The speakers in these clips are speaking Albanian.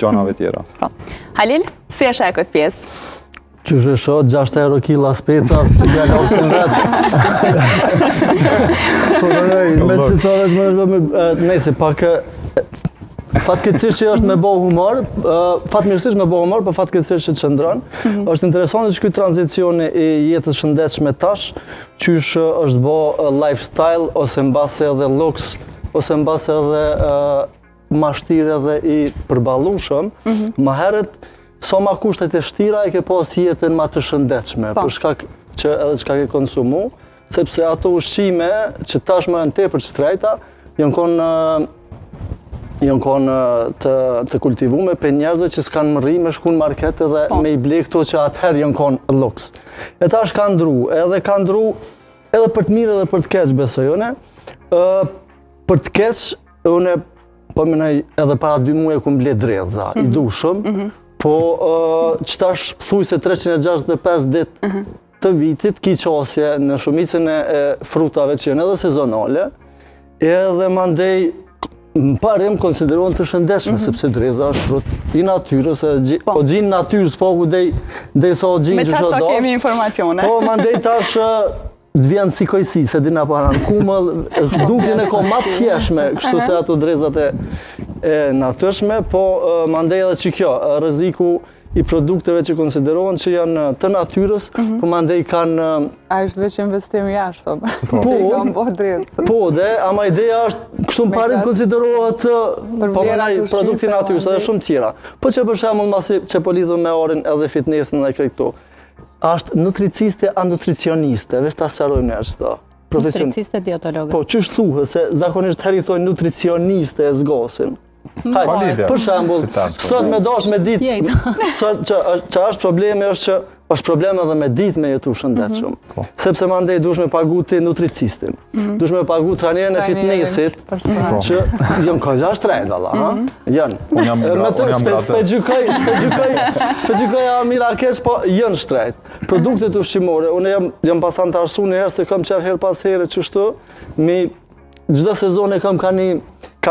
gjanave tjera. Halil, si e shaj këtë pjesë? Qysh e shoh 6 euro kila speca, që t'ja loksin vetë. Me që thovesh më është nëse pak fatkeqësisht që është me bo humor, fatmirësisht me bo humor, për fatkeqësisht që qëndron. Është interesante që ky tranzicioni i jetës shëndetshme tash, qysh është bo lifestyle ose mbase edhe looks, ose mbase edhe mashtire edhe i përballueshëm, më herët sa ma kushtet e vështira e ke pas jetën ma të shëndetshme, për shkak që edhe çka ke konsumu, sepse ato ushqime që tashmë janë tepër shtrejta, janë konë të kultivume për njerëzve që s'kanë më rri me shku në market edhe me i ble këto që atëherë janë konë luks. E tash ka ndru edhe për të mirë edhe për të keq besoj une. Për të keq, une po menoj edhe para 2 muaj ku ble dreza, i dushëm, po që tash thuj se 365 dit të vitit ki qasje në shumicën e frutave që janë edhe sezonale, edhe mandej në parim konsiderohen të shëndetshme, sepse dreza është frut i natyrës, o gjinë natyrës, po ku dej sa o gjinë që shodash. Me të kemi informacione. Po, mandej tash d'vjen si kojsi, se dina para në kumëll, dukin e ko ma të fjeshme, kështu se ato drezat e natyrshme, po mandej edhe që kjo, rreziku i produkteve që konsiderohen që janë të natyrës, po mandej kanë... A është veç investim jashtë, që i kam bo drejtë. Po, ama ideja është, kështu në parim konsiderohet produkti natyrës edhe shumë tjera. Po që për shembull masi që po lidhur me orin edhe fitnesin dhe këto, është nutriciste a nutricioniste, veç ta sqarojmë ne ashtu. Nutriciste dietologe. Po, ç'është thuhet se zakonisht herë i thonë nutricioniste e zgosin. Për shembull, sot me dash me ditë, sot që është problemi është që është problem edhe me ditë me jetu shëndetshëm. Sepse mandej dush me pagu ti nutricistin, dush me pagu trajnerin e fitnessit, që janë kogja shtrejt, valla, janë. S'pe Amira keq, po janë shtrejt. Produktet ushqimore, unë jam pasan të arsu një herë se kam qef her pas herë qështu, çdo sezon e kam ka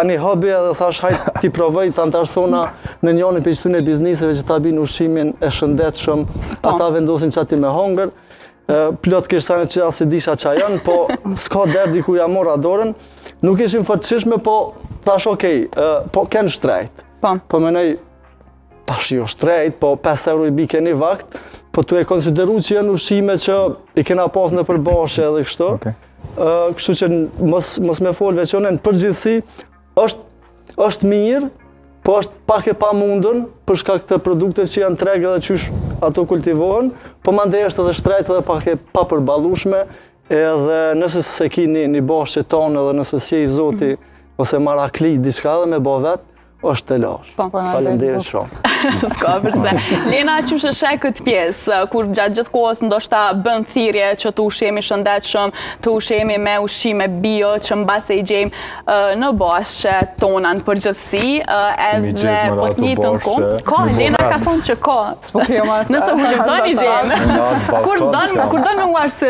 një hobi edhe thash hajt t'i provoj të antarsona në njënin për qëtun e bizniseve që ta bin ushqimin e shëndetshëm, ata vendosin që ati me hongër, plot kishane që asi disha qa janë, po s'ka derdi ku ja mora dorën, nuk ishin fërtëshishme, po tash okej, po ken shtrejt. Po menoj, tash jo shtrejt, po 5 euro i bike një vakt, po tu e konsideru që janë ushqime që i kena pas në përbashe edhe kështu. Kështu që mos me folë veçone, në përgjithësi është mirë, po është pak e pamundën për shkak të produktet që janë treg edhe qysh ato kultivohen, po mandej është edhe shtrejt edhe pak e papërballueshme, edhe nëse se ki një bashkë tonë edhe nëse si i zoti ose marakli diçka edhe me bo vetë, është të lash. Faleminderit shumë. S'ka përse. Lena, qysh e sheh këtë pjesë, kur gjatë gjithë kohës ndoshta bën thirrje që të ushqemi shëndetshëm, të ushqemi me ushqime bio, që mbase i gjejmë në bashkë tona në përgjithësi, edhe po të njëjtën kohë. Ka, Lena ka thonë që ka. Nëse u gjejmë i gjejmë. Kur don me u arsye